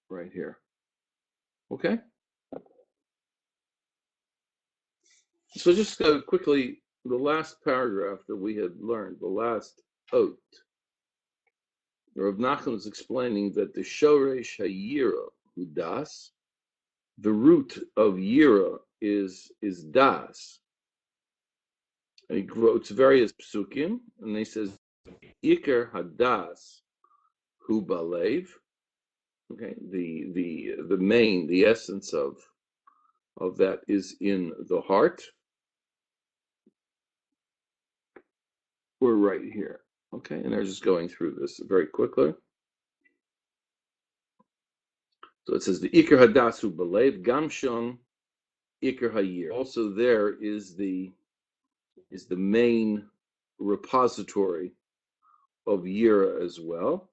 right here. Okay? So just quickly, the last paragraph that we had learned, the last oat, Rav Nachman is explaining that the shoresh hayira udas, the root of yira is das. And he quotes various psukim, and he says, Iker hadas hu balev. Okay, the main, the essence of that is in the heart. We're right here. Okay, and they're just going through this very quickly. So it says the Iker Hadasu Balev Gamshon Iker Hayir. Also, there is the main repository of Yira as well,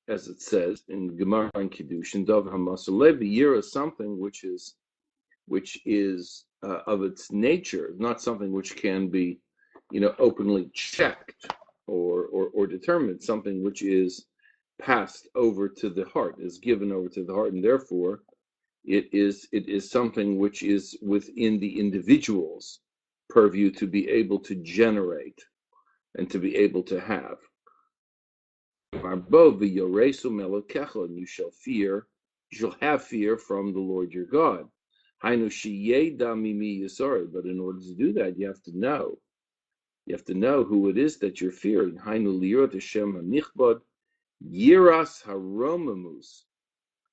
as it says in Gemara and Kiddushin. Dav Hamasalev Yira is something which is of its nature, not something which can be, openly checked or determined. Something which is passed over to the heart, is given over to the heart, and therefore it is something which is within the individual's purview to be able to generate and to be able to have. And you shall have fear from the Lord your God. But in order to do that, you have to know. You have to know who it is that you're fearing. Yiras haromamus.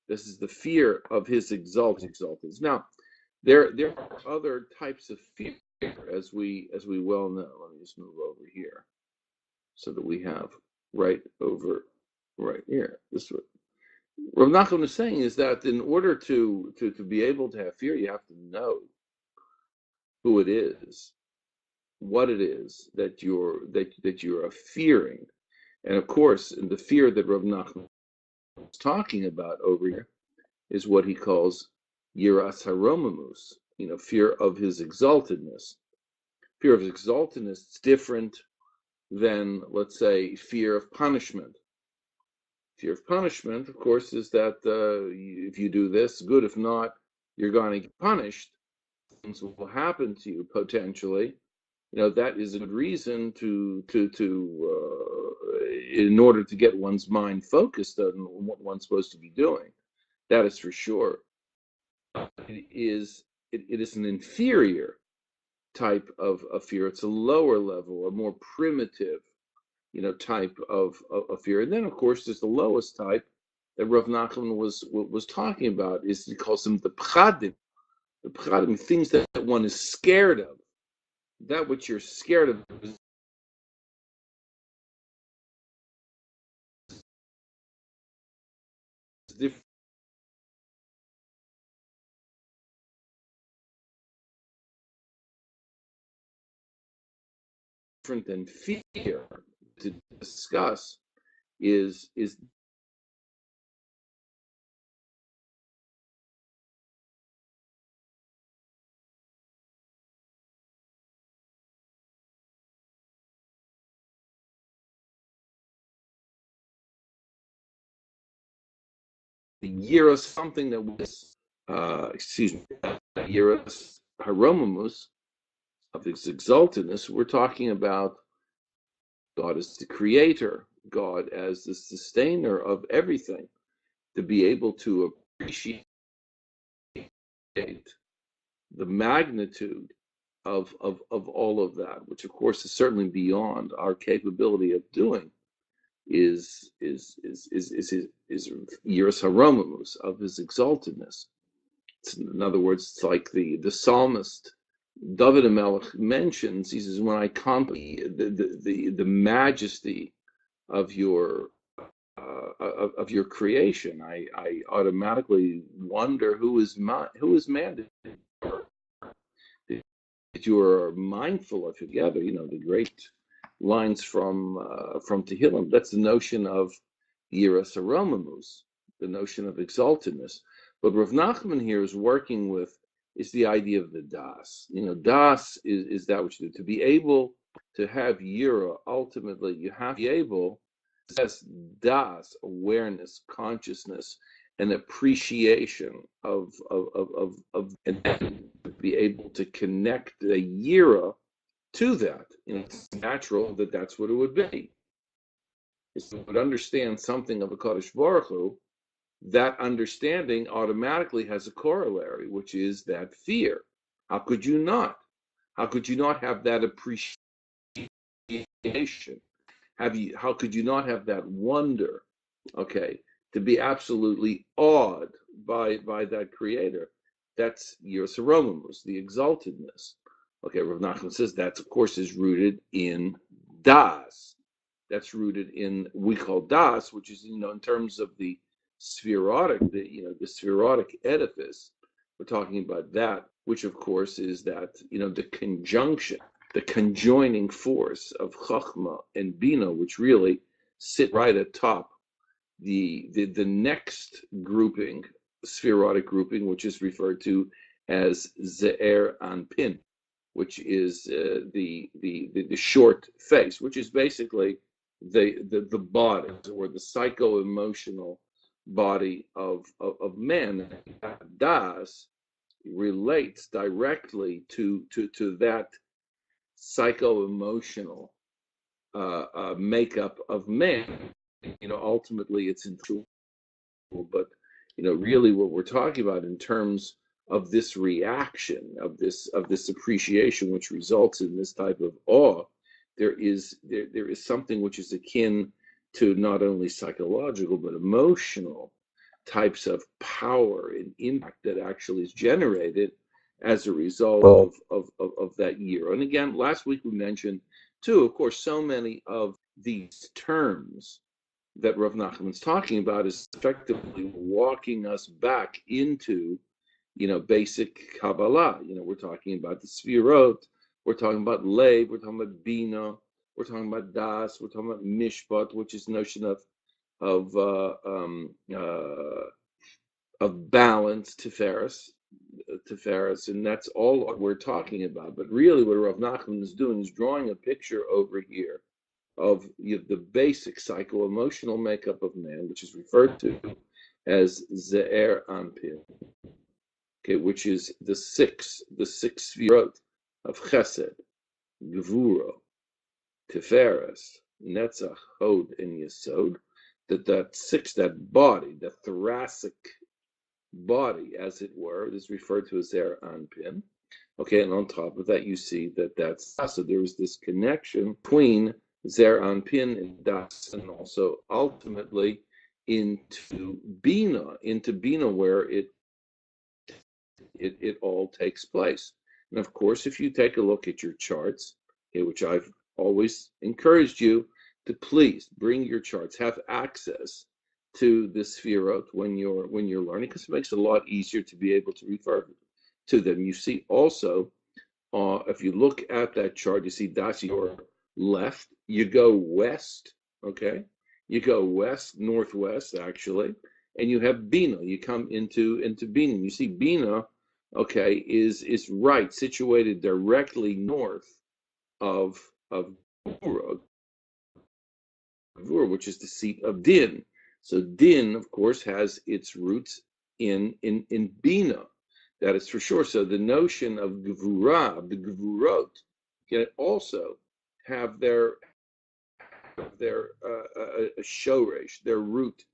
This is the fear of his exalteds. Now, there are other types of fear, as we well know. Let me just move over here, so that we have right over right here. This what Rav Nachman is saying is that in order to be able to have fear, you have to know who it is, what it is that you're fearing. And of course, the fear that Rav Nachman is talking about over here is what he calls yiras haromamus, fear of his exaltedness. Fear of his exaltedness is different than, let's say, fear of punishment. Fear of punishment, of course, is that if you do this, good. If not, you're going to get punished. Things will happen to you potentially. That is a good reason to in order to get one's mind focused on what one's supposed to be doing. That is for sure. It is an inferior type of fear. It's a lower level, a more primitive, type of fear. And then, of course, there's the lowest type that Rav Nachman was talking about. Is he calls them the pchadim. The pchadim, things that one is scared of. That which you're scared of is different than fear. To discuss is the year of something that was Yeros Haromamus, of its exaltedness. We're talking about God as the creator, God as the sustainer of everything, to be able to appreciate the magnitude of all of that, which of course is certainly beyond our capability of doing, is Yeros Haromamus, of his exaltedness. In other words, it's like the psalmist David HaMelech mentions. He says, when I contemplate the majesty of your creation, I automatically wonder who is man that you are mindful of together. The great lines from Tehillim. That's the notion of Yiras Haromamus, the notion of exaltedness. But Rav Nachman here is working with is the idea of the das. Das is that which you do. To be able to have Yira, ultimately, you have to be able to possess das, awareness, consciousness, an appreciation and then be able to connect the Yira to that. It's natural that that's what it would be. If you would understand something of a Kadosh Baruch Hu, that understanding automatically has a corollary, which is that fear. How could you not? How could you not have that appreciation? How could you not have that wonder? Okay, to be absolutely awed by that creator. That's Yiras Haromamus, the exaltedness. Okay, Rav Nachman says that, of course, is rooted in Das. That's rooted in, we call Das, which is, in terms of the spherotic, the spherotic edifice. We're talking about that, which of course is that, the conjunction, the conjoining force of Chachma and Bina, which really sit right atop the next grouping, spherotic grouping, which is referred to as Ze'er Anpin, which is the short face, which is basically the body, or the psycho-emotional body of man. Das relates directly to that psycho-emotional makeup of man. Ultimately it's intuitive, but really what we're talking about in terms of this reaction, of this appreciation, which results in this type of awe, there is something which is akin to not only psychological but emotional types of power and impact that actually is generated as a result of that year. And again, last week we mentioned too, of course, so many of these terms that Rav Nachman's talking about is effectively walking us back into, basic Kabbalah. We're talking about the Sfirot, we're talking about Lev, we're talking about Bina, we're talking about Das, we're talking about Mishpat, which is the notion of balance, Tiferes, and that's all what we're talking about. But really, what Rav Nachman is doing is drawing a picture over here of the basic psycho-emotional makeup of man, which is referred to as Ze'er Anpin, okay, which is the six sfirot of Chesed, Gevuro, Tiferes, Netzach, Hod, and Yesod. That body, the thoracic body, as it were, is referred to as Ze'er Anpin. Okay, and on top of that, you see so there is this connection between Ze'er Anpin and Das, and also ultimately into Bina, where it all takes place. And of course, if you take a look at your charts, okay, which I've always encouraged you to please bring your charts, have access to the Sfirot when you're learning, because it makes it a lot easier to be able to refer to them. You see also, if you look at that chart, you see Das your left, you go west, okay? You go west, northwest, actually, and you have Bina. You come into Bina. You see Bina, okay, is right, situated directly north of Gevurah, which is the seat of Din. So Din, of course, has its roots in Bina. That is for sure. So the notion of Gevurah, the Gevurot, can also have their shoresh, their root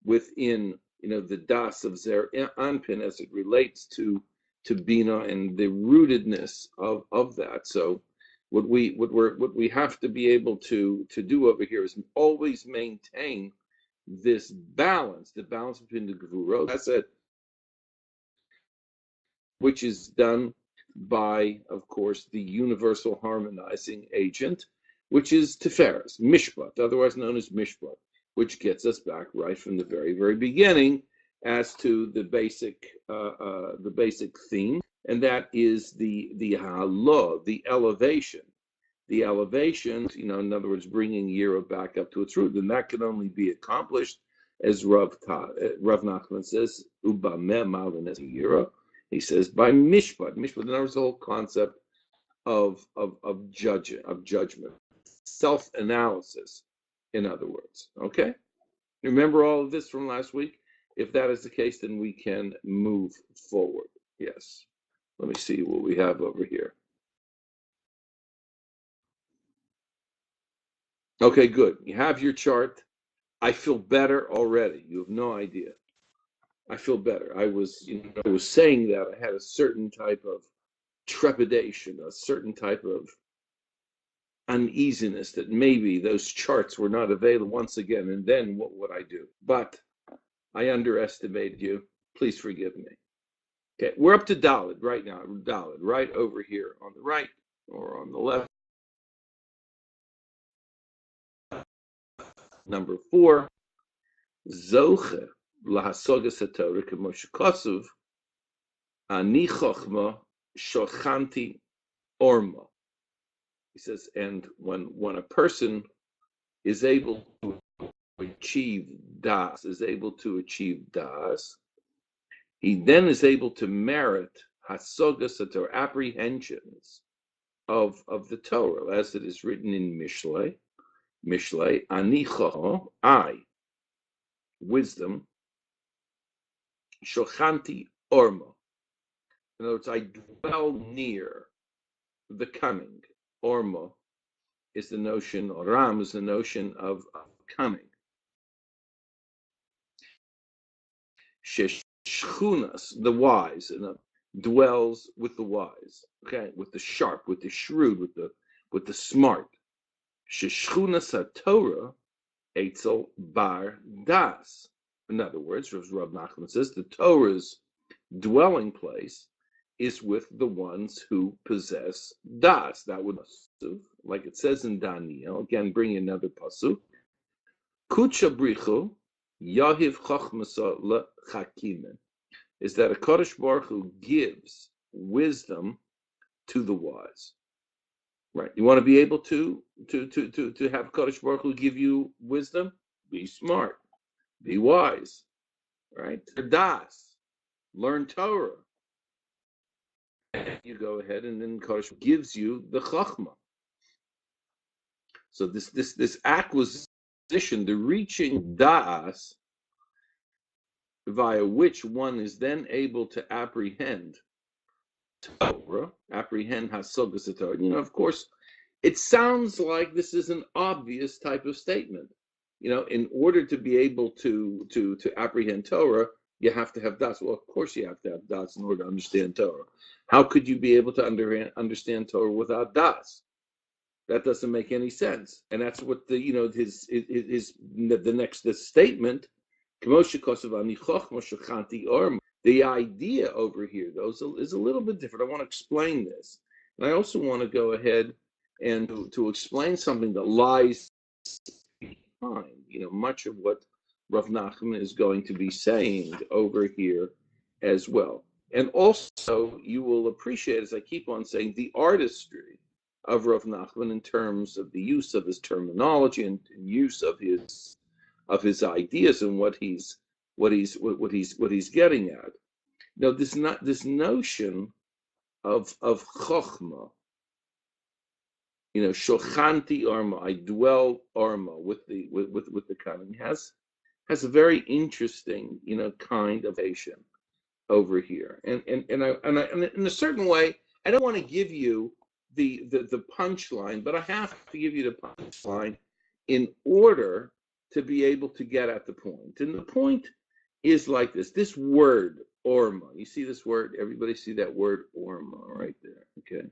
within the das of Ze'er Anpin as it relates to Bina and the rootedness of that. So what we have to be able to do over here is always maintain this balance, the balance between the Gevurot, that's it, which is done by, of course, the universal harmonizing agent, which is Tiferes, Mishpat, otherwise known as Mishpat, which gets us back right from the very, very beginning as to the basic theme, and that is the halah, the elevation. The elevation, in other words, bringing Yira back up to its root, and that can only be accomplished, as Rav Nachman says, Uba me malin es Yira. He says by mishpat. Mishpat, in other words, the whole concept of judgment, self-analysis. In other words, okay. Remember all of this from last week? If that is the case, then we can move forward. Yes. Let me see what we have over here. Okay, good. You have your chart. I feel better already. You have no idea. I feel better. I was saying that I had a certain type of trepidation, a certain type of uneasiness that maybe those charts were not available once again, and then what would I do? But I underestimated you. Please forgive me. Okay, we're up to Dalet right now. Dalet, right over here on the right or on the left. Number 4, Zoche lahasogas haTorah k'moshe kasuv ani chochma shochanti orma. He says, and when a person is able to achieve das, he then is able to merit hasogas haTorah, apprehensions of the Torah, as it is written in Mishlei, ani chochma, I, wisdom, shochanti orma. In other words, I dwell near the cunning. Orma is the notion, or Ram is the notion of cunning. Sheshchunas, the wise, dwells with the wise. Okay, with the sharp, with the shrewd, with the smart. Sheshchunas haTorah etzel bar das. In other words, as Rav Nachman says, the Torah's dwelling place is with the ones who possess das. That would, like it says in Daniel, again, bring another pasuk. Kucha brichu yahiv chachmasa lechakimen, is that a Kadosh Baruch Hu gives wisdom to the wise. Right? You want to be able to have Kadosh Baruch Hu give you wisdom? Be smart, be wise. Right? Das, learn Torah. You go ahead and then Kadosh gives you the Chachma. So this acquisition, the reaching das, via which one is then able to apprehend Torah, apprehend Hasogas Torah. Of course, it sounds like this is an obvious type of statement. In order to be able to apprehend Torah, you have to have das. Well, of course you have to have das in order to understand Torah. How could you be able to understand Torah without das? That doesn't make any sense. And that's what the next statement. The idea over here, though, is a little bit different. I want to explain this. And I also want to go ahead and to explain something that lies behind, much of what Rav Nachman is going to be saying over here as well. And also, you will appreciate, as I keep on saying, the artistry of Rav Nachman in terms of the use of his terminology and use of his ideas and what he's getting at. Now, this notion of chokhmah, shochanti arma, I dwell arma with the cunning, has a very interesting kind of Asian over here, and in a certain way, I don't want to give you the punchline, but I have to give you the punchline in order to be able to get at the point. And the point is like this: this word orma. You see this word? Everybody see that word orma right there? Okay.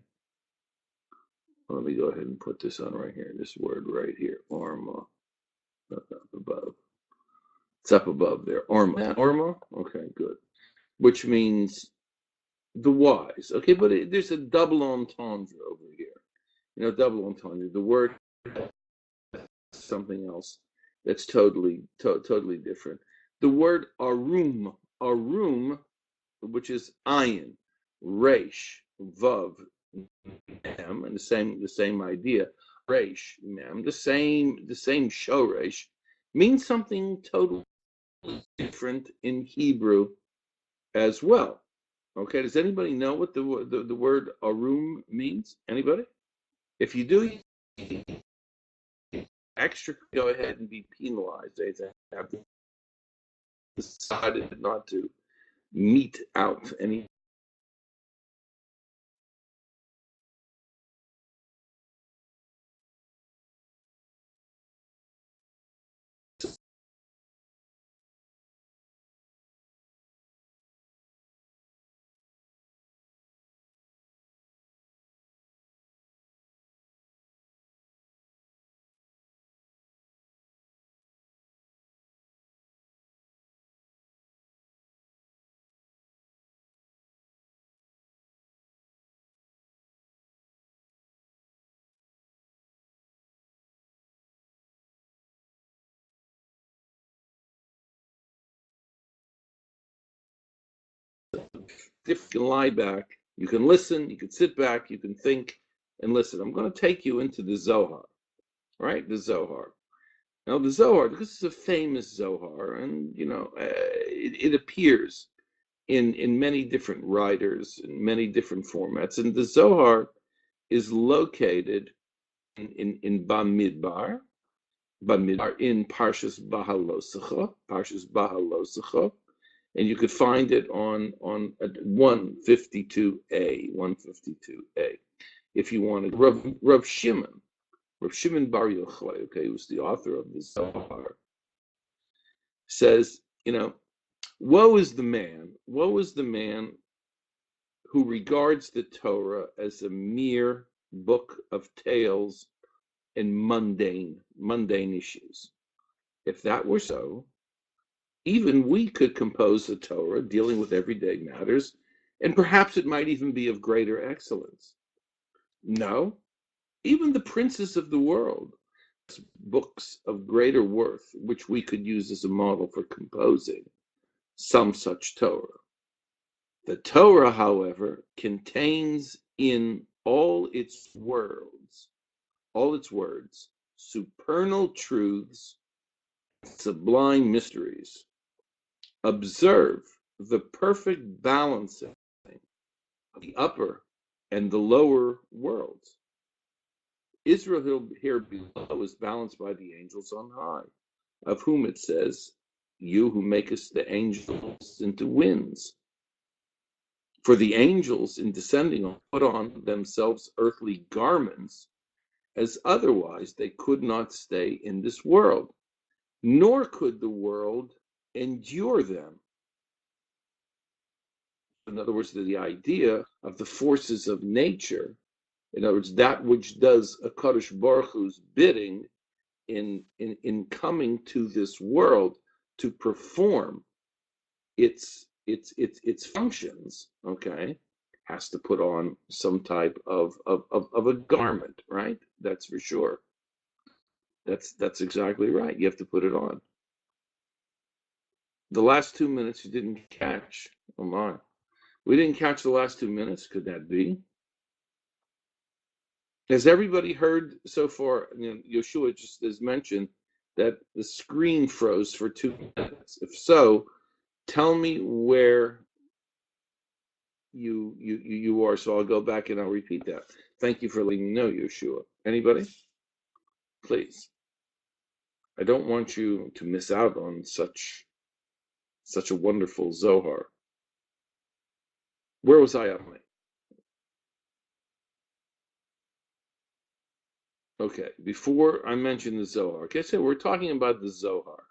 Let me go ahead and put this on right here. This word right here, orma. Up above. It's up above there. Orma. Orma. Okay, good. Which means the wise. Okay, but there's a double entendre over here. Double entendre. The word something else that's totally different. The word arum, which is ayin, resh, vav, mem, and the same idea. Resh, mem, the same shoresh, means something totally different in Hebrew as well. Okay, does anybody know what the word arum means? Anybody? If you do, extra, go ahead and be penalized. They have decided not to mete out any if you can lie back, you can listen, you can sit back, you can think and listen. I'm going to take you into the Zohar, right? The Zohar. Now, the Zohar, this is a famous Zohar, and it appears in many different writers, in many different formats. And the Zohar is located in Bamidbar, in Parshas Bahalosecha, and you could find it on 152a, 152a. If you wanted, Rav Shimon Bar Yochai, okay, who's the author of the Zohar, says, woe is the man who regards the Torah as a mere book of tales and mundane issues. If that were so, even we could compose a Torah dealing with everyday matters, and perhaps it might even be of greater excellence. No, even the princes of the world, books of greater worth, which we could use as a model for composing some such Torah. The Torah, however, contains in all its words, supernal truths, sublime mysteries. Observe the perfect balancing of the upper and the lower worlds. Israel here below is balanced by the angels on high, of whom it says, you who makest the angels into winds. For the angels in descending put on themselves earthly garments, as otherwise they could not stay in this world, nor could the world endure them. In other words, the idea of the forces of nature, in other words, that which does a Kadosh Baruch Hu's bidding in coming to this world to perform its functions, okay, has to put on some type of a garment, right? That's for sure. That's exactly right. You have to put it on. The last 2 minutes you didn't catch. Oh my. We didn't catch the last 2 minutes. Could that be? Has everybody heard so far? Yeshua just has mentioned that the screen froze for 2 minutes. If so, tell me where you are, so I'll go back and I'll repeat that. Thank you for letting me know, Yeshua. Anybody? Please. I don't want you to miss out on such a wonderful Zohar. Where was I, Emily? Okay, before I mention the Zohar. Okay, so we're talking about the Zohar.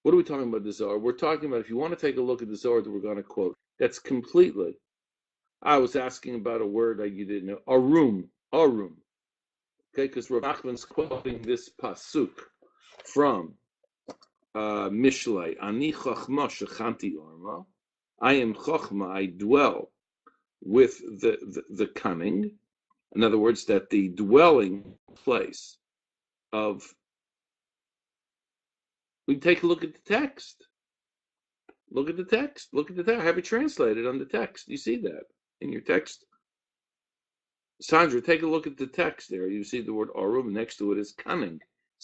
What are we talking about the Zohar? We're talking about, if you want to take a look at the Zohar that we're going to quote, that's completely, I was asking about a word that you didn't know, arum. Okay, because Rav Nachman's quoting this pasuk from Mishlei, Ani Chachma Shechanti Orma, I am Chachma, I dwell with the cunning. In other words, that the dwelling place of, we take a look at the text. Look at the text. I have it translated on the text. You see that in your text? Sandra, take a look at the text there. You see the word arum. Next to it is cunning.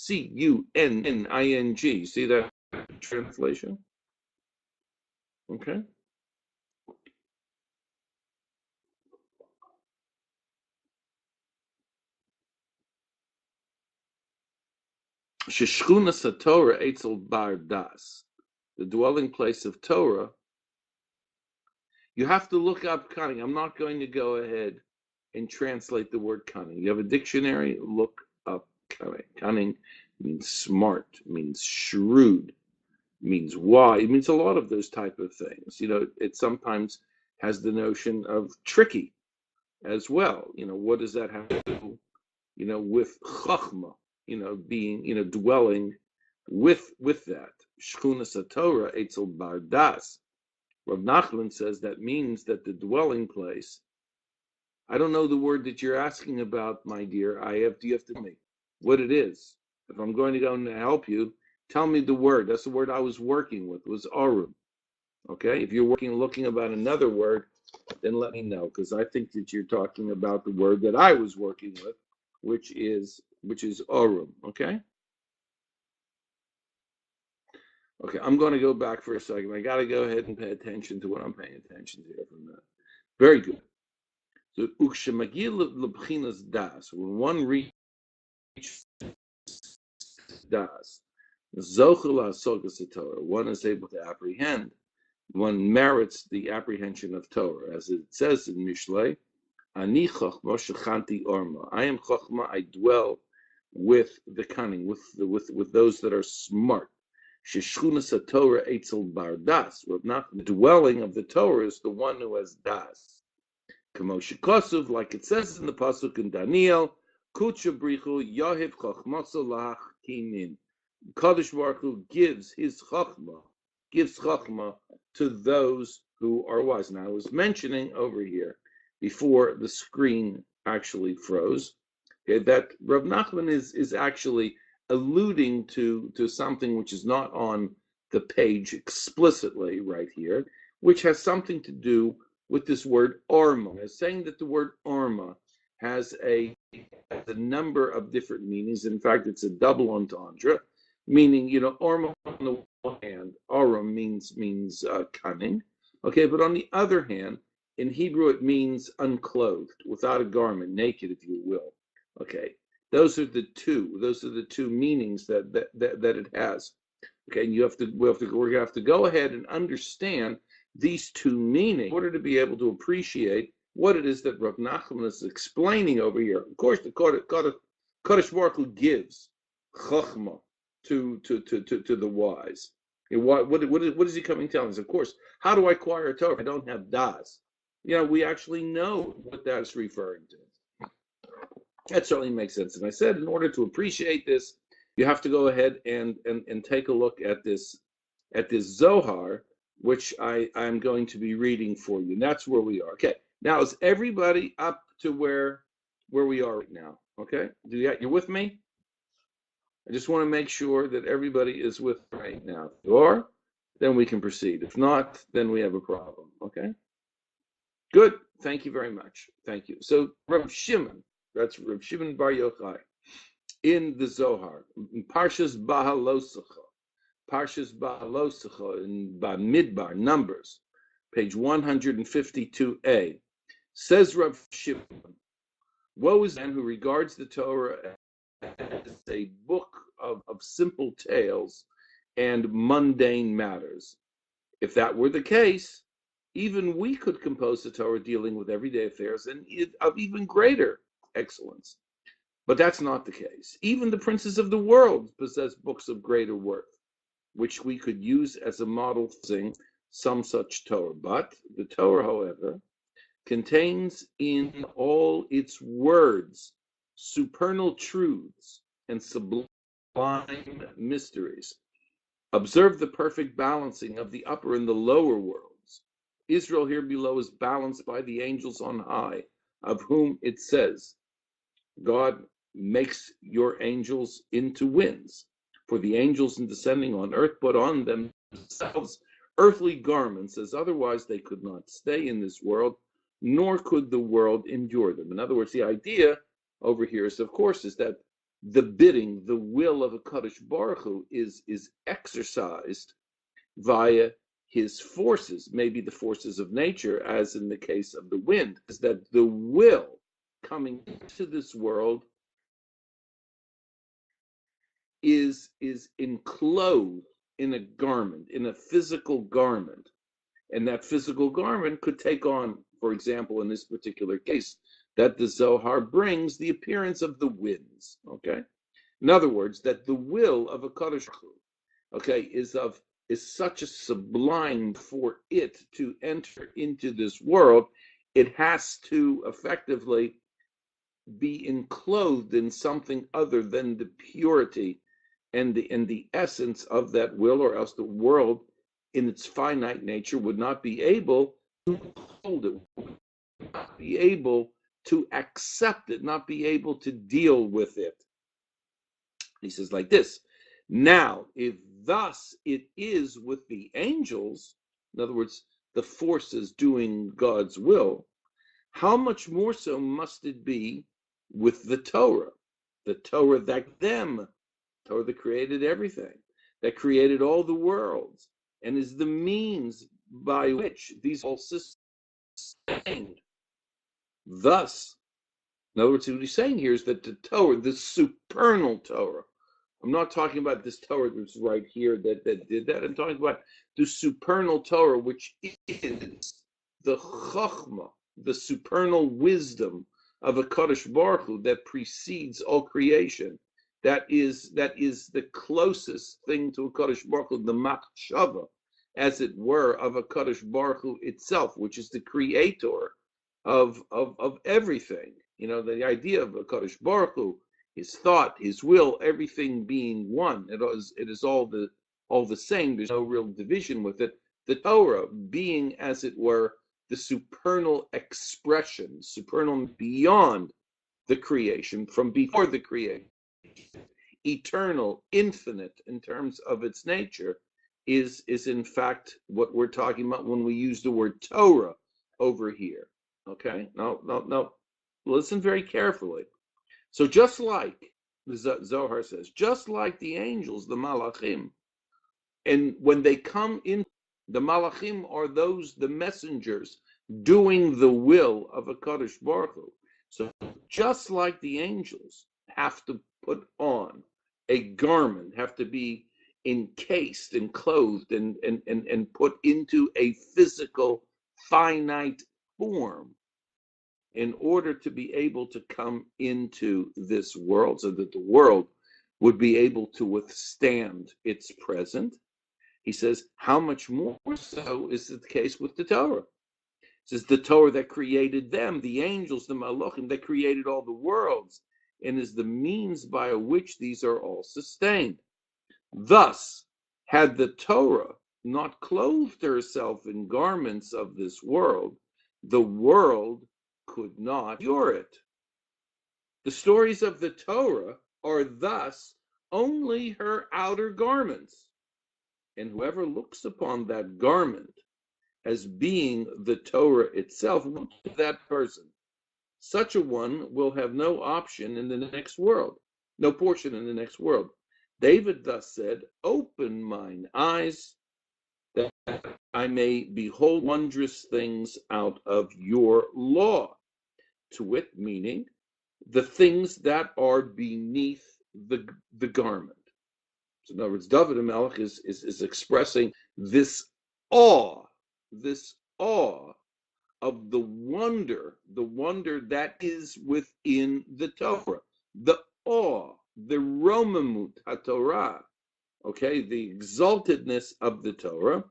Cunning. See that translation? Okay. Sheshchuna Satorah Eitzel Bar Das. the dwelling place of Torah, you have to look up cunning. I'm not going to go ahead and translate the word cunning. You have a dictionary, look up cunning. Cunning means smart, means shrewd, means wise. It means a lot of those type of things. It sometimes has the notion of tricky as well. What does that have to do, with chachma, being, dwelling with that. Shchunas HaTorah etzel bardas. Rav Nachman says that means that the dwelling place. I don't know the word that you're asking about, my dear. You have to tell me what it is. If I'm going to go and help you, tell me the word. That's the word I was working with, was arum. Okay? If you're looking about another word, then let me know, because I think that you're talking about the word that I was working with, which is arum. Okay? Okay, I'm going to go back for a second. I got to go ahead and pay attention to what I'm paying attention to here from that. Very good. So, das, when one reaches das, one is able to apprehend, one merits the apprehension of Torah, as it says in Mishlei, Ani chachma shechanti orma. I am chachma, I dwell with the cunning, with those that are smart. Sheshchunas HaTorah etzel bar das. The dwelling of the Torah is the one who has das. K'moshe Kosuv, like it says in the pasuk in Daniel, Kutsha brichu yohiv chachmaso lahachkinin. Kadosh Baruch Hu gives chachma to those who are wise. Now I was mentioning over here before the screen actually froze, that Rav Nachman is actually alluding to something which is not on the page explicitly right here, which has something to do with this word orma. It's saying that the word orma has a number of different meanings. In fact, it's a double entendre, meaning, orma on the one hand, arum means cunning, okay, but on the other hand, in Hebrew it means unclothed, without a garment, naked, if you will. Okay, those are the two meanings that it has. Okay, and we're going to have to go ahead and understand these two meanings in order to be able to appreciate what it is that Rav Nachman is explaining over here. Of course, the Kadosh Baruch Hu gives chachma to the wise. What is he coming to tell us? Of course, how do I acquire a Torah? I don't have das. We actually know what that's referring to. That certainly makes sense. And I said, in order to appreciate this, you have to go ahead and take a look at this Zohar, which I'm going to be reading for you. And that's where we are. Okay. Now, is everybody up to where we are right now? Okay. You're with me? I just want to make sure that everybody is with me right now. If you are, then we can proceed. If not, then we have a problem. Okay. Good. Thank you very much. Thank you. So Rav Shimon, that's Rav Shimon Bar Yochai, in the Zohar, in Parshas Bahalosecha in Bamidbar, Numbers, page 152a, says Rav Shimon, woe is the man who regards the Torah as a book of simple tales and mundane matters. If that were the case, even we could compose a Torah dealing with everyday affairs and of even greater excellence. But that's not the case. Even the princes of the world possess books of greater worth, which we could use as a model for some such Torah. But the Torah, however, contains in all its words supernal truths and sublime mysteries. Observe the perfect balancing of the upper and the lower worlds. Israel here below is balanced by the angels on high, of whom it says, God makes your angels into winds. For the angels in descending on earth put on themselves earthly garments, as otherwise they could not stay in this world, nor could the world endure them. In other words, the idea over here is, of course, is that the bidding, the will of a Kadosh Baruch Hu is exercised via his forces, maybe the forces of nature, as in the case of the wind, is that the will coming into this world is enclosed in a garment, in a physical garment. And that physical garment could take on, for example, in this particular case, that the Zohar brings the appearance of the winds, okay? In other words, that the will of a Kadosh, okay, is such a sublime for it to enter into this world, it has to effectively be enclosed in something other than the purity and the essence of that will, or else the world in its finite nature would not be able to hold it, would not be able to accept it, not be able to deal with it. He says like this: now, if thus it is with the angels, in other words, the forces doing God's will, how much more so must it be with the Torah that Torah that created everything, that created all the worlds, and is the means by which these all sustained. Thus, in other words, what he's saying here is that the Torah, the supernal Torah, I'm not talking about this Torah that's right here that did that. I'm talking about the supernal Torah, which is the Chochmah, the supernal wisdom of a Kadosh Baruch Hu that precedes all creation. That is the closest thing to a Kadosh Baruch Hu, the Machshava, as it were, of a Kadosh Baruch Hu itself, which is the creator of everything. You know, the idea of a Kadosh Baruch Hu, his thought, his will, everything being one. It is all the same. There's no real division with it. The Torah being, as it were, the supernal expression, supernal beyond the creation, from before the creation, eternal, infinite in terms of its nature, is in fact what we're talking about when we use the word Torah over here. Okay, now, listen very carefully. So just like the Zohar says, just like the angels, the Malachim, and when they come in, the Malachim are the messengers doing the will of a Kadosh Baruch Hu. So just like the angels have to put on a garment, have to be encased and clothed and put into a physical, finite form in order to be able to come into this world, so that the world would be able to withstand its present. He says, how much more so is the case with the Torah? He says, the Torah that created them, the angels, the Malachim, that created all the worlds, and is the means by which these are all sustained. Thus, had the Torah not clothed herself in garments of this world, the world could not endure it. The stories of the Torah are thus only her outer garments. And whoever looks upon that garment as being the Torah itself, that person, such a one will have no option in the next world, no portion in the next world. David thus said, open mine eyes that I may behold wondrous things out of your law. To wit, meaning the things that are beneath the garment. So in other words, David HaMelech is expressing this awe of the wonder that is within the Torah, the awe, the romamut HaTorah, okay, the exaltedness of the Torah.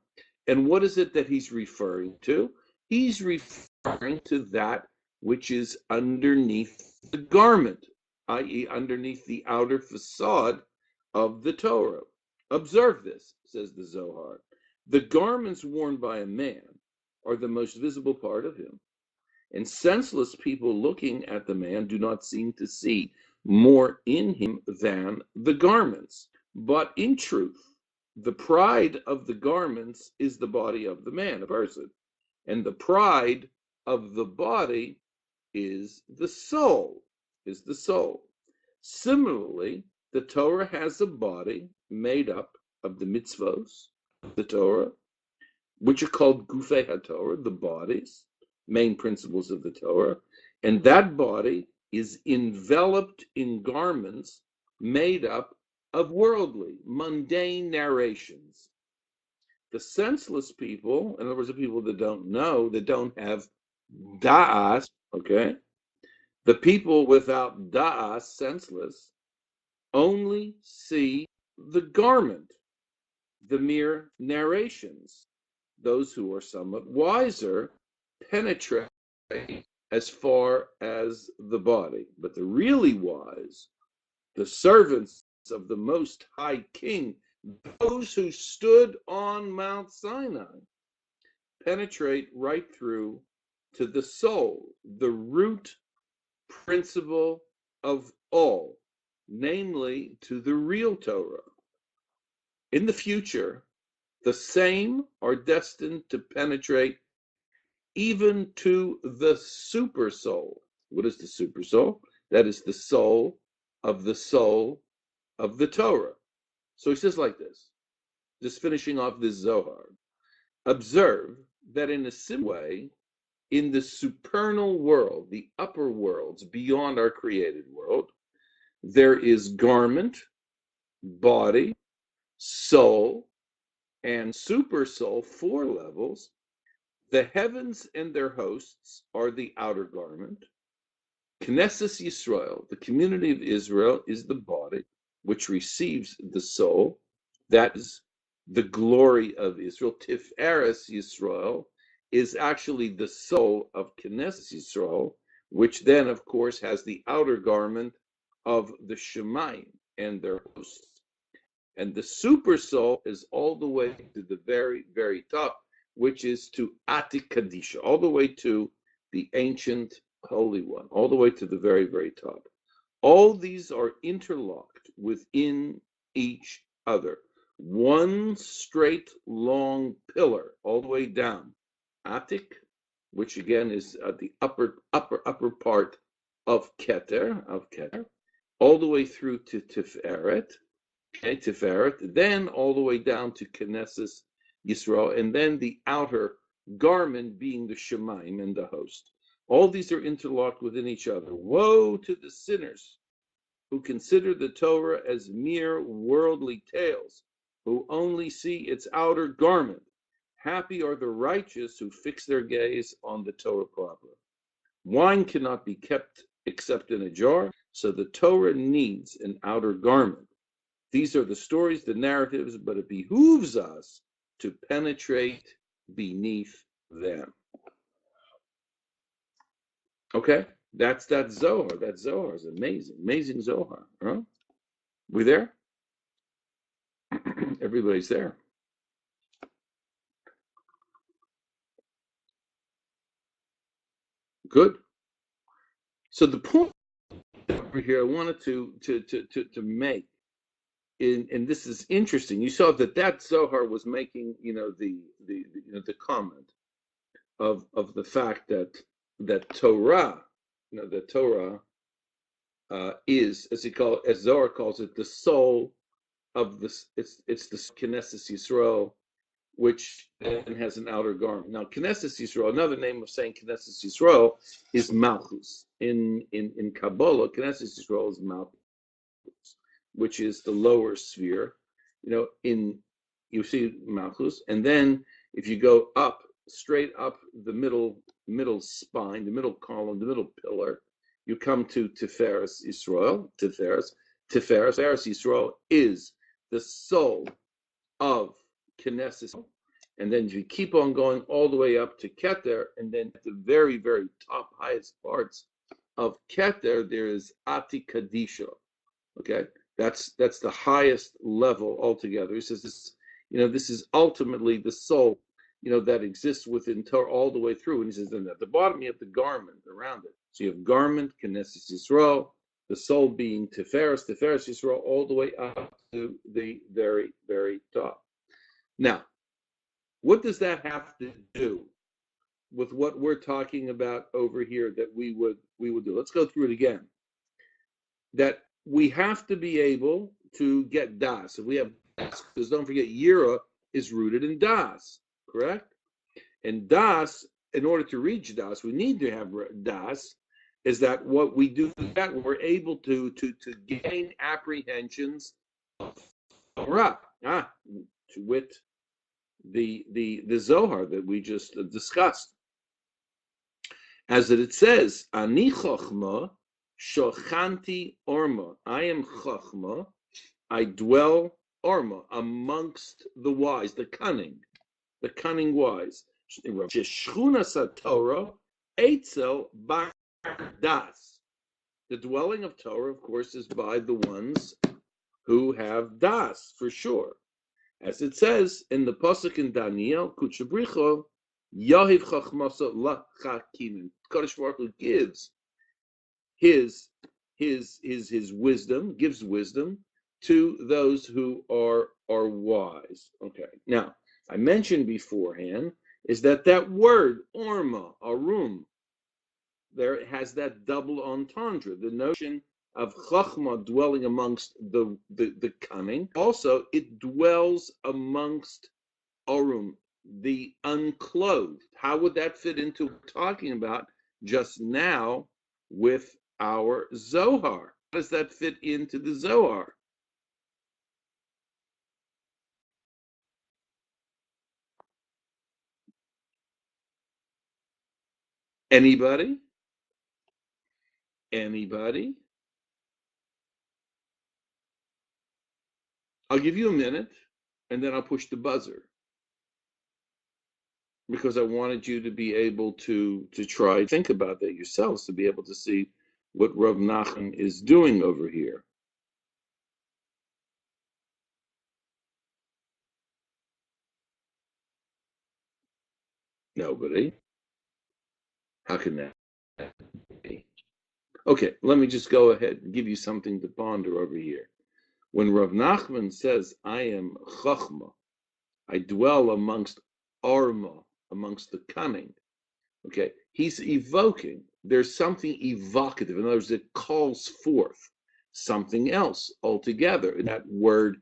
And what is it that he's referring to? He's referring to that which is underneath the garment, i.e., underneath the outer facade of the Torah. Observe this, says the Zohar. The garments worn by a man are the most visible part of him, and senseless people looking at the man do not seem to see more in him than the garments. But in truth, the pride of the garments is the body of the man, a person, and the pride of the body is the soul. Similarly, the Torah has a body made up of the mitzvos, the Torah, which are called Gufei HaTorah, the bodies, main principles of the Torah, and that body is enveloped in garments made up of worldly, mundane narrations. The senseless people, in other words, the people that don't know, that don't have da'as, okay? The people without da'as, senseless, only see the garment, the mere narrations. Those who are somewhat wiser penetrate as far as the body. But the really wise, the servants of the Most High King, those who stood on Mount Sinai, penetrate right through to the soul, the root principle of all, namely to the real Torah. In the future, the same are destined to penetrate even to the super soul. What is the super soul? That is the soul of the Torah. So he says like this, just finishing off this Zohar. Observe that in a similar way, in the supernal world, the upper worlds beyond our created world, there is garment, body, soul, and super soul, 4 levels. The heavens and their hosts are the outer garment. Knesset Yisrael, the community of Israel, is the body which receives the soul. That is the glory of Israel. Tiferes Yisrael is actually the soul of Knesset Yisrael, which then, of course, has the outer garment of the Shemayim and their hosts. And the super soul is all the way to the very, very top, which is to Atik Kadisha, all the way to the ancient Holy One, all the way to the very, very top. All these are interlocked within each other. One straight, long pillar, all the way down. Atik, which again is the upper part of Keter, all the way through to Tiferet, okay, Tiferet, then all the way down to Knesset Yisrael, and then the outer garment being the Shemayim and the host. All these are interlocked within each other. Woe to the sinners who consider the Torah as mere worldly tales, who only see its outer garment. Happy are the righteous who fix their gaze on the Torah proper. Wine cannot be kept except in a jar, so the Torah needs an outer garment. These are the stories, the narratives, but it behooves us to penetrate beneath them. Okay, that's that Zohar. That Zohar is amazing, amazing Zohar. Huh? We there? Everybody's there. Good. So the point over here I wanted to make, and this is interesting. You saw that Zohar was making, the comment of the fact that Torah, the Torah is, as Zohar calls it, the soul of this. It's the Knesset Yisrael, which then has an outer garment. Now, Knesset Yisrael, another name of saying Knesset Yisrael is Malchus. In Kabbalah, Knesset Yisrael is Malchus, which is the lower sphere. You see Malchus, and then if you go up, straight up the middle spine, the middle column, the middle pillar, you come to Tiferes Yisrael. Tiferes Yisrael is the soul of Knesset, and then you keep on going all the way up to Keter, and then at the very, very top, highest parts of Keter, there is Atik Kadisha. Okay, that's the highest level altogether. He says this is ultimately the soul, that exists within Torah all the way through. And he says then at the bottom you have the garment around it. So you have garment, Knesset Yisrael, the soul being Tiferes Yisrael, all the way up to the very, very top. Now, what does that have to do with what we're talking about over here that we would do? Let's go through it again. That we have to be able to get das. If we have das, because don't forget, Yira is rooted in das, correct? And das, in order to reach das, we need to have das. Is that what we do? That we're able to gain apprehensions Torah, to wit, the Zohar that we just discussed. As it says, Ani Chochma Shochanti Orma. I am Chochma, I dwell Orma, amongst the wise, the cunning wise. Shechuna Torah Eitzel Bardas. The dwelling of Torah, of course, is by the ones who have das, for sure. As it says in the Pasuk in Daniel, Kutchabricho, Yahiv Chachmasa Lachakimin. Kadosh Baruch Hu gives his wisdom, gives wisdom to those who are wise. Okay. Now, I mentioned beforehand is that word orma, arum, there it has that double entendre. The notion of chachma dwelling amongst the cunning. Also, it dwells amongst arum, the unclothed. How would that fit into what we're talking about just now with our Zohar? How does that fit into the Zohar? Anybody? Anybody? I'll give you a minute, and then I'll push the buzzer, because I wanted you to be able to try think about that yourselves, to be able to see what Rav Nachman is doing over here. Nobody? How can that be? Okay, let me just go ahead and give you something to ponder over here. When Rav Nachman says, I am Chachma, I dwell amongst Arma, amongst the cunning, okay, he's evoking, there's something evocative. In other words, it calls forth something else altogether. In that word,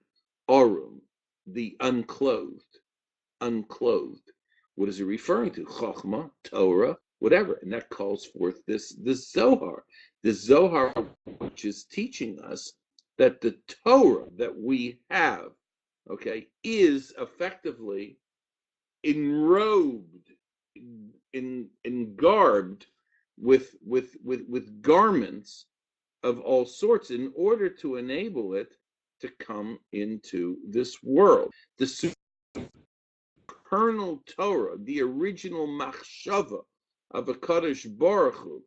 Arum, the unclothed, unclothed. What is it referring to? Chachma, Torah, whatever. And that calls forth this Zohar. This Zohar, which is teaching us that the Torah that we have, okay, is effectively enrobed, garbed with garments of all sorts in order to enable it to come into this world. The supernal Torah, the original machshava of a Kadosh Baruch Hu,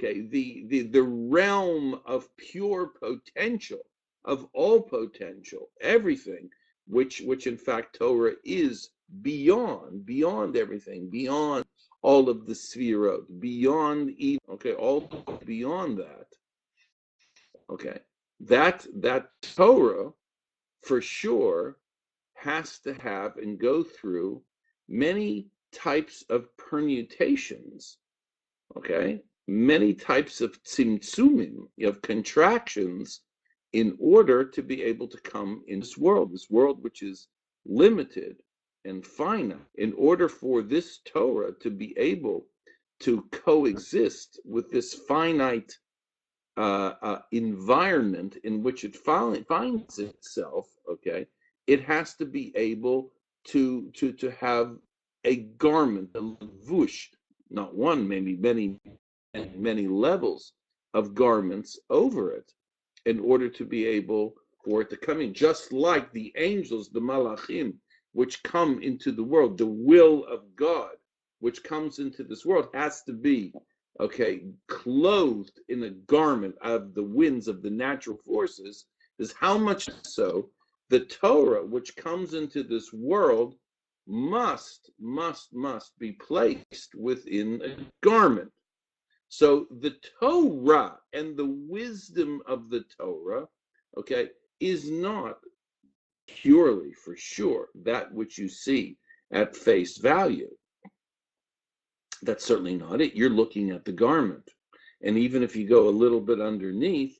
okay, the realm of pure potential, of all potential, everything, which in fact Torah is beyond everything, beyond all of the sefirot, beyond even, okay, all beyond that, okay, that Torah for sure has to have and go through many types of permutations, okay, many types of tzimtzumim, of contractions, in order to be able to come in this world which is limited and finite. In order for this Torah to be able to coexist with this finite environment in which it finds itself, okay, it has to be able to have a garment, a levush, not one, maybe many levels of garments over it, in order to be able for it to come in, just like the angels, the malachim, which come into the world, the will of God, which comes into this world, has to be, okay, clothed in a garment of the winds of the natural forces. Is how much so the Torah, which comes into this world, must be placed within a garment. So the Torah and the wisdom of the Torah, okay, is not purely, for sure, that which you see at face value. That's certainly not it. You're looking at the garment. And even if you go a little bit underneath,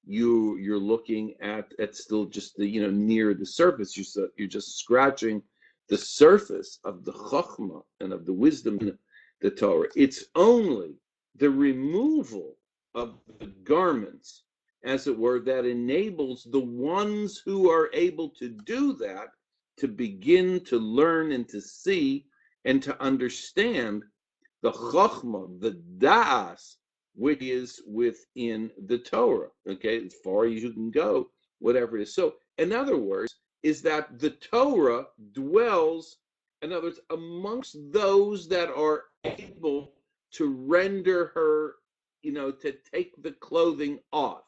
you're looking at still just the, near the surface. You're just scratching the surface of the Chokhmah and of the wisdom of the Torah. It's only the removal of the garments as it were, that enables the ones who are able to do that to begin to learn and to see and to understand the chokhmah, the da'as, which is within the Torah. Okay, as far as you can go, whatever it is. So, in other words, is that the Torah dwells, in other words, amongst those that are able to render her, to take the clothing off,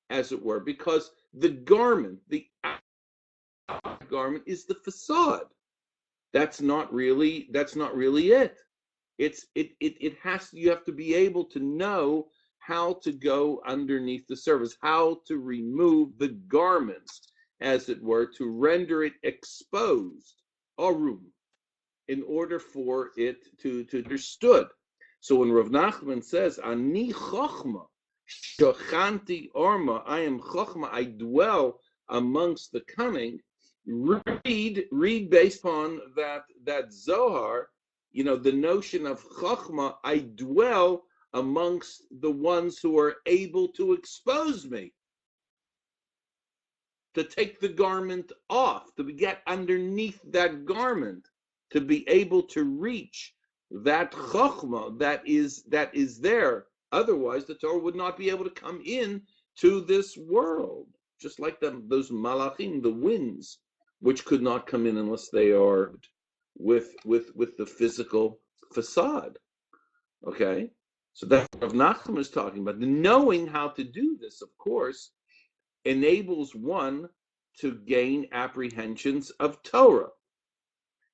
as it were, because the garment, the outer garment, is the facade. That's not really it. It has, you have to be able to know how to go underneath the surface, how to remove the garments, as it were, to render it exposed, arum, in order for it to understood. So when Rav Nachman says, Ani chochma, shochanti orma, I am chochma, I dwell amongst the cunning, read based on that Zohar, the notion of chochma, I dwell amongst the ones who are able to expose me, to take the garment off, to get underneath that garment, to be able to reach that chokhmah that is there. Otherwise, the Torah would not be able to come in to this world, just like those malachim, the winds, which could not come in unless they are with the physical facade. Okay, so that's what Rav Nachman is talking about. The knowing how to do this, of course, enables one to gain apprehensions of Torah.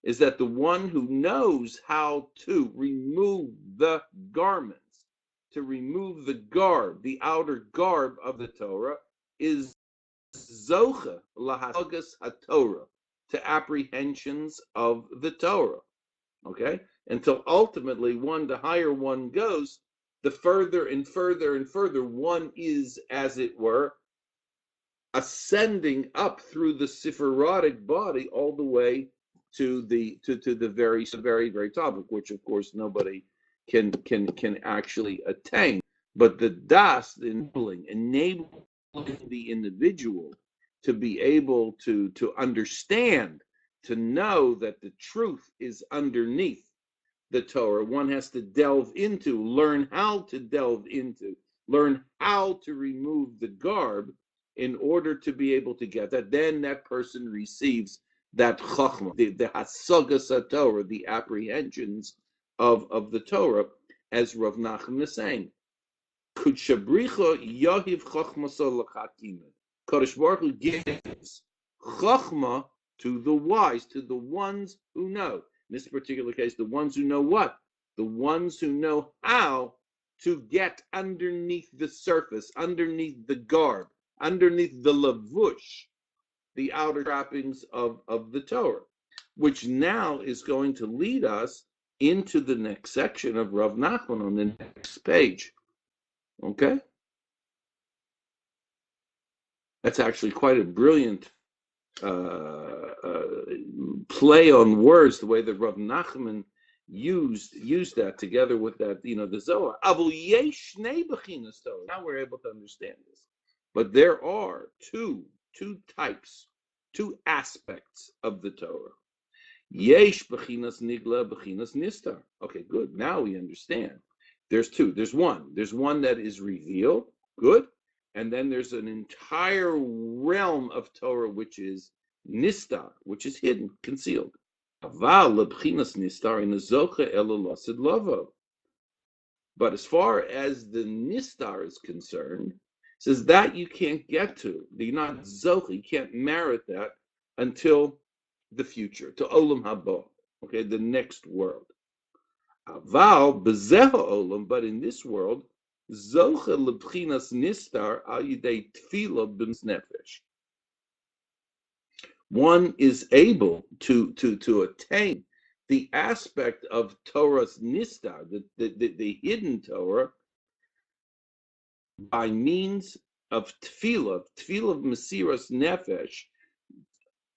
Is that the one who knows how to remove the garments, to remove the garb, the outer garb of the Torah, is zocha lahasagas haTorah, to apprehensions of the Torah. Okay, until ultimately the higher one goes, the further and further and further one is, as it were, ascending up through the Sephirotic body all the way to the very, very, very top, which of course nobody can actually attain. But the das, the enabling the individual to be able to understand, to know that the truth is underneath the Torah. One has to delve into, learn how to delve into, learn how to remove the garb in order to be able to get that. Then that person receives that chachma, the hasagas haTorah, the apprehensions of the Torah, as Rav Nachman is saying. Kudshabricha yahiv chachmaso l'chakimin. Kodesh Baruch Hu gives chachma to the wise, to the ones who know. In this particular case, the ones who know what? The ones who know how to get underneath the surface, underneath the garb, underneath the lavush, the outer trappings of the Torah, which now is going to lead us into the next section of Rav Nachman on the next page. Okay? That's actually quite a brilliant play on words, the way that Rav Nachman used that together with that, the Zohar. Now we're able to understand this. But there are two types, two aspects of the Torah. Yesh bechinas nigla, bechinas nistar. Okay, good. Now we understand. There's two. There's one that is revealed. Good. And then there's an entire realm of Torah which is nistar, which is hidden, concealed. But as far as the nistar is concerned, it says that you can't get to. You're not zocha, you can't merit that until the future, to olam haba, okay, the next world. Aval bezeha olam, but in this world, zocha lebchinas nistar al yidei tefila b'nefesh. One is able to attain the aspect of Torah's nistar, the hidden Torah, by means of tefillah of mesiras nefesh.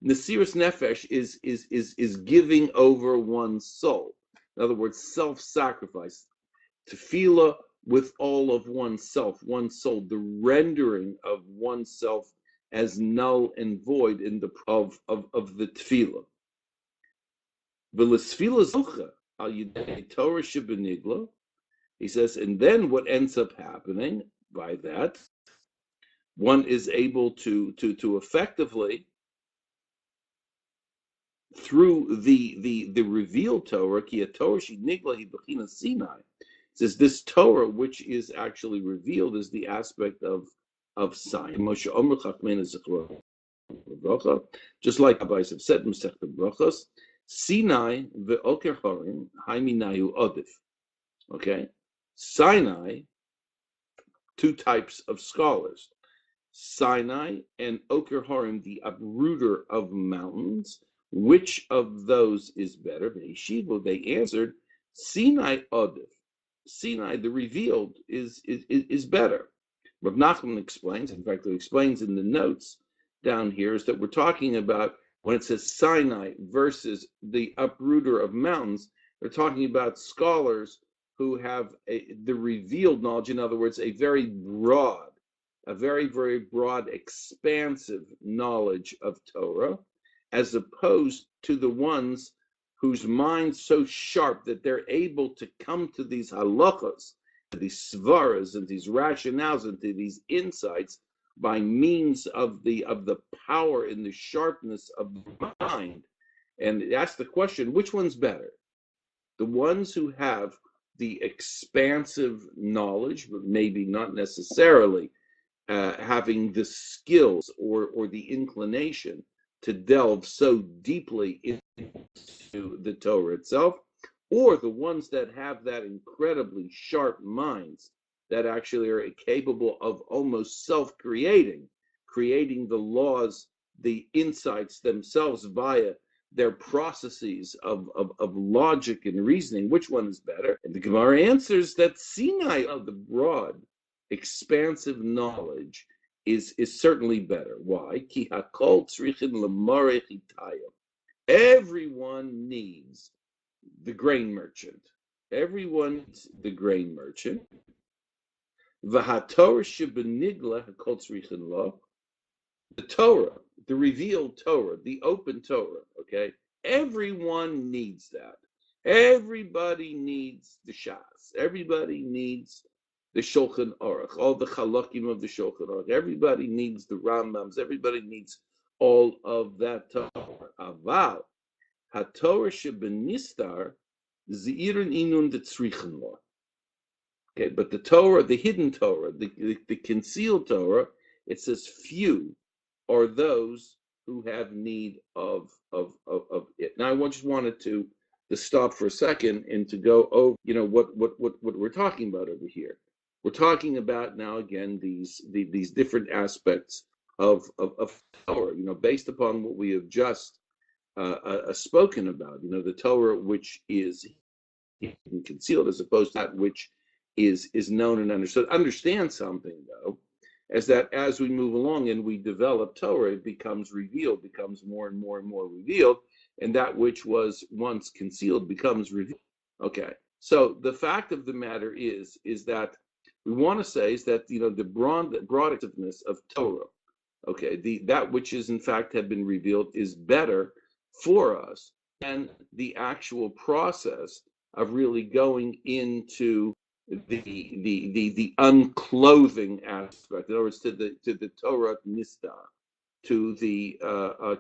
Mesiras nefesh is giving over one's soul. In other words, self-sacrifice. Tefillah with all of oneself, one's soul, the rendering of oneself as null and void in the of the tefillah. He says, and then what ends up happening by that, one is able to effectively, through the revealed Torah, says this Torah, which is actually revealed, is the aspect of sign. Just like Abbais have said, Sinai ve'oker horim haiminayu odif. Okay, Sinai, two types of scholars. Sinai and Oker Harim, the uprooter of mountains. Which of those is better? They answered, Sinai Odif. Sinai, the revealed, is better. Rav Nachman explains, in fact, it explains in the notes down here, is that we're talking about when it says Sinai versus the uprooter of mountains, they're talking about scholars who have the revealed knowledge, in other words, a very, very broad, expansive knowledge of Torah, as opposed to the ones whose mind's so sharp that they're able to come to these halachas, these svaras, and these rationales, and to these insights by means of the power and the sharpness of the mind. And ask the question, which one's better? The ones who have the expansive knowledge, but maybe not necessarily having the skills or the inclination to delve so deeply into the Torah itself, or the ones that have that incredibly sharp minds that actually are capable of almost self-creating, creating the laws, the insights themselves via their processes of logic and reasoning. Which one is better? And the Gemara answers that Sinai, of the broad, expansive knowledge, is certainly better. Why? Ki hakol tzrichin lemorech itayim. Everyone needs the grain merchant. Everyone needs the grain merchant. V'hatorah shebenigla hakol tzrichin lo. The Torah, the revealed Torah, the open Torah, okay? Everyone needs that. Everybody needs the Shas. Everybody needs the Shulchan Aruch, all the Chalakim of the Shulchan Aruch. Everybody needs the Rambams. Everybody needs all of that Torah. Aval, HaTorah shebenistar, Ze'irin inun detzrichen lo. Okay, but the Torah, the hidden Torah, the concealed Torah, it says few are those who have need of it. Now, I just wanted to stop for a second and to go over, what we're talking about over here. We're talking about now again these different aspects of Torah, based upon what we have just spoken about. The Torah which is concealed, as opposed to that which is known and understood. Understand something though, as that as we move along and we develop Torah, it becomes revealed, becomes more and more and more revealed, and that which was once concealed becomes revealed. Okay, so the fact of the matter is that we want to say is that the broadness of Torah, okay, that which is in fact had been revealed is better for us than the actual process of really going into the unclothing aspect. In other words, to the Torah Nista, to the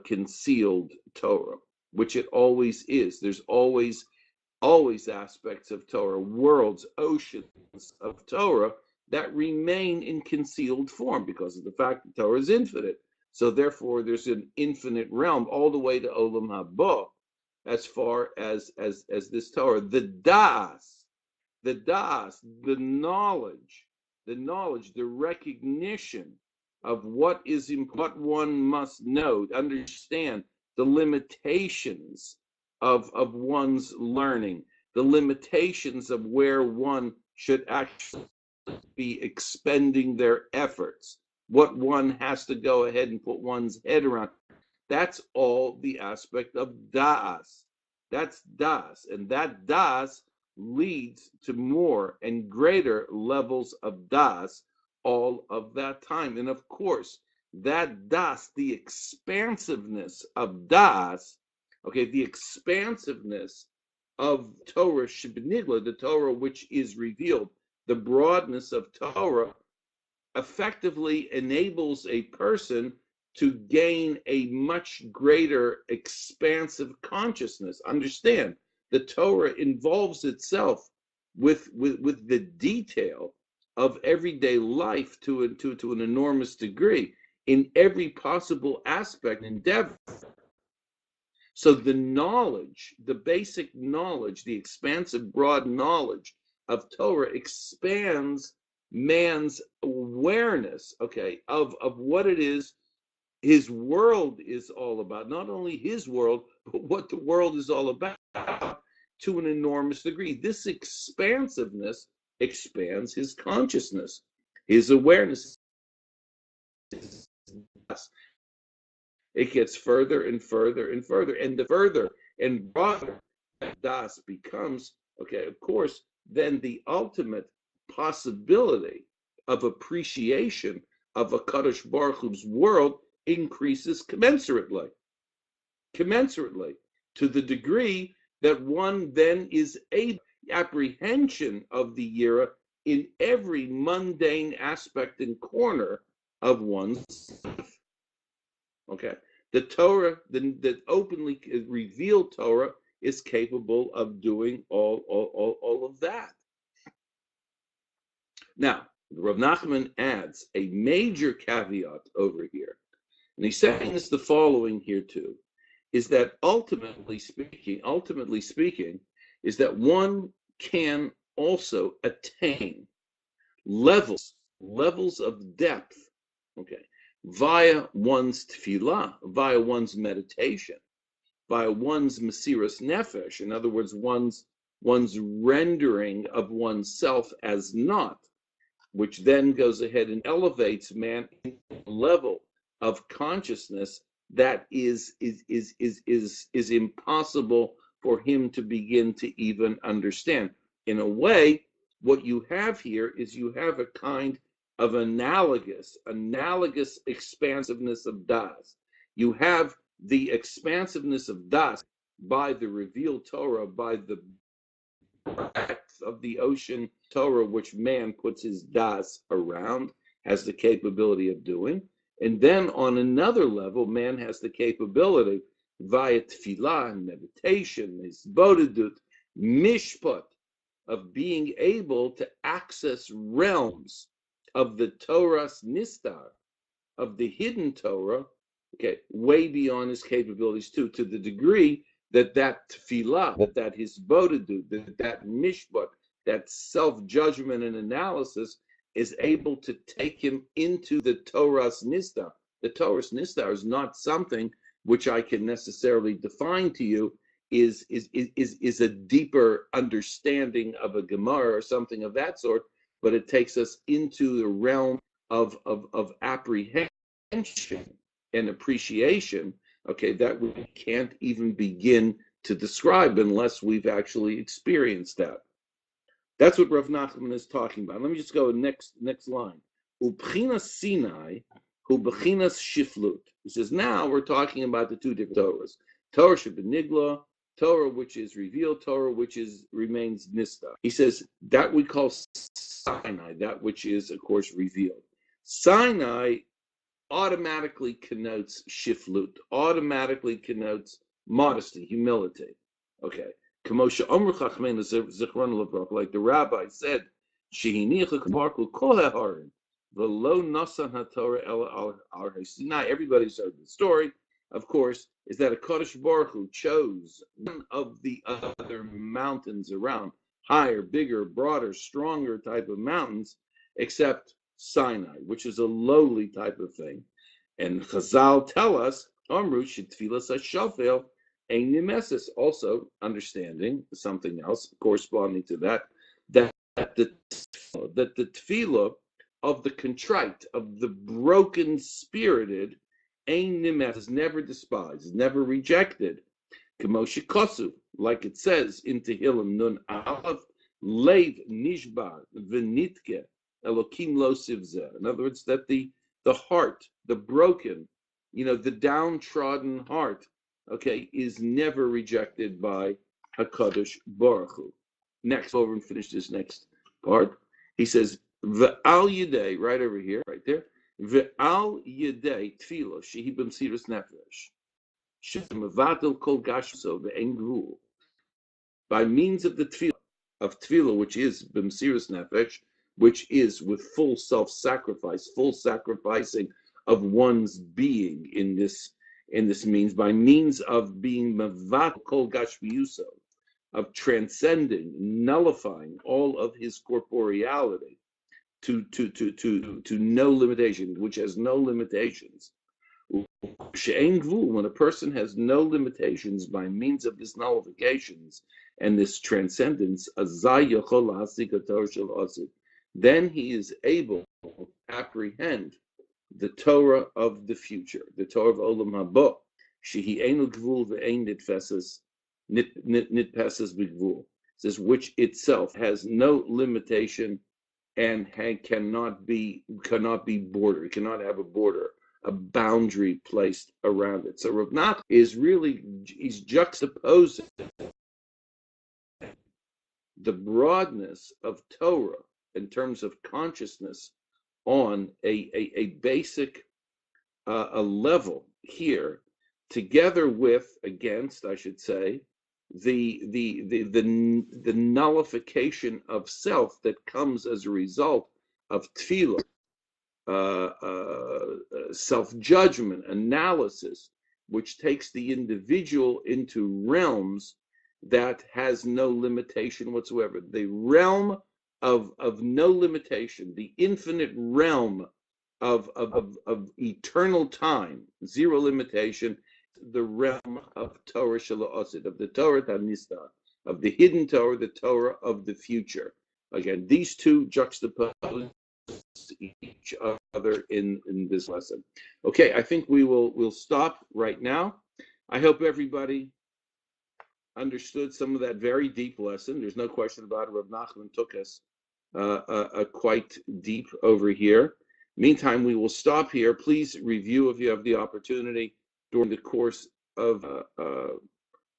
concealed Torah, which it always is. There's always aspects of Torah, worlds, oceans of Torah that remain in concealed form because of the fact that Torah is infinite. So therefore, there's an infinite realm all the way to Olam Haba, as far as this Torah, the knowledge, the recognition of what one must know, understand the limitations of one's learning, the limitations of where one should actually be expending their efforts, what one has to go ahead and put one's head around. That's all the aspect of da'as. That's das, and that das leads to more and greater levels of das all of that time. And of course, that das, the expansiveness of das, okay, the expansiveness of Torah Shebnigla, the Torah which is revealed, the broadness of Torah effectively enables a person to gain a much greater expansive consciousness. Understand, the Torah involves itself with the detail of everyday life to an enormous degree in every possible aspect and endeavor. So the knowledge, the basic knowledge, the expansive, broad knowledge of Torah expands man's awareness, okay, of what it is his world is all about. Not only his world, but what the world is all about to an enormous degree. This expansiveness expands his consciousness, his awareness. It gets further and further and further. And the further and broader das becomes, okay, of course, then the ultimate possibility of appreciation of a Kadosh Baruch Hu's world increases commensurately to the degree that one then is able apprehension of the Yira in every mundane aspect and corner of one's life. Okay, the Torah, the openly revealed Torah, is capable of doing all of that. Now, Rav Nachman adds a major caveat over here, and he's saying this the following here too, is that ultimately speaking, is that one can also attain levels of depth, okay, via one's tefillah, via one's meditation, via one's mesiras nefesh, in other words, one's rendering of oneself as not, which then goes ahead and elevates man to a level of consciousness that is impossible for him to begin to even understand. In a way, what you have here is you have a kind of analogous expansiveness of das. You have the expansiveness of das by the revealed Torah, by the breadth of the ocean Torah, which man puts his das around, has the capability of doing. And then on another level, man has the capability via tefillah and meditation, hisbodedut, mishpat, of being able to access realms of the Torah's nistar, of the hidden Torah, okay, way beyond his capabilities too, to the degree that tefillah, that hisbodedut, that mishpat, that self-judgment and analysis is able to take him into the Torah's nistar. The Torah's nistar is not something which I can necessarily define to you is a deeper understanding of a Gemara or something of that sort, but it takes us into the realm of apprehension and appreciation, okay, that we can't even begin to describe unless we've actually experienced that. That's what Rav Nachman is talking about. Let me just go next line. Ubchinas Sinai, ubchinas shiflut. He says, now we're talking about the two different Torahs. Torah shebenigla, Torah which is revealed, Torah which remains nista. He says that we call Sinai, that which is, of course, revealed. Sinai automatically connotes shiflut, automatically connotes modesty, humility. Okay. Like the rabbi said, everybody's heard the story, of course, is that a Kadosh Baruch Hu chose one of the other mountains around, higher, bigger, broader, stronger type of mountains, except Sinai, which is a lowly type of thing. And Chazal tell us, Amru Shitfilas HaShafel, also understanding something else corresponding to that the tefillah of the contrite, of the broken spirited, is never despised, is never rejected. Like it says in Tehillim Nun Aleph, Leiv nishbar v'nitke Elokim lo sivzeh. In other words, that the heart, the broken, the downtrodden heart, okay, is never rejected by Hakadosh Baruch Hu. Next, over and finish this next part. He says, "Ve'al yedei," right over here, right there. "Ve'al yedei tefillah shehi b'msirus nefesh, shemevatel kol gashso ve'en gvul." By means of the tefillah, which is b'msirus nefesh, which is with full self-sacrifice, full sacrificing of one's being in this means, by means of being mevatel kol gashmiuso, of transcending, nullifying all of his corporeality to no limitation, which has no limitations. When a person has no limitations by means of this nullifications and this transcendence, then he is able to apprehend the Torah of the future, the Torah of Olam Haba. Shehi einu gvul ve'ein nitpesses b'gvul. Says which itself has no limitation and cannot be bordered. It cannot have a border, a boundary placed around it. So Rav Nachman he's juxtaposing the broadness of Torah in terms of consciousness on a basic a level here, together with, against, I should say, the nullification of self that comes as a result of tefillah, self-judgment, analysis, which takes the individual into realms that has no limitation whatsoever. The realm of no limitation, the infinite realm of eternal time, zero limitation, the realm of Torah Shala'osid, of the Torah Tanista, of the hidden Torah, the Torah of the future. Again, these two juxtapose each other in this lesson. Okay, I think we'll stop right now. I hope everybody understood some of that very deep lesson. There's no question about it. Rav Nachman took us quite deep over here. Meantime, we will stop here. Please review if you have the opportunity during the course of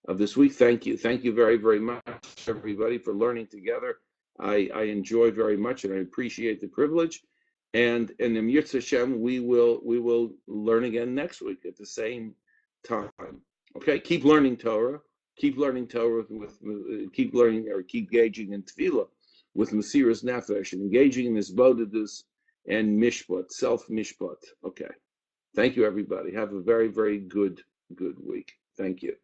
this week. Thank you very, very much, everybody, for learning together. I enjoy very much, and I appreciate the privilege. And in the Yirtzeh Hashem, we will learn again next week at the same time. Okay, keep learning Torah. Keep learning Torah keep learning or keep engaging in tefillah with Mesiras Nefesh and engaging in this bodedus and mishpat, self-mishpat. Okay. Thank you, everybody. Have a very, very good week. Thank you.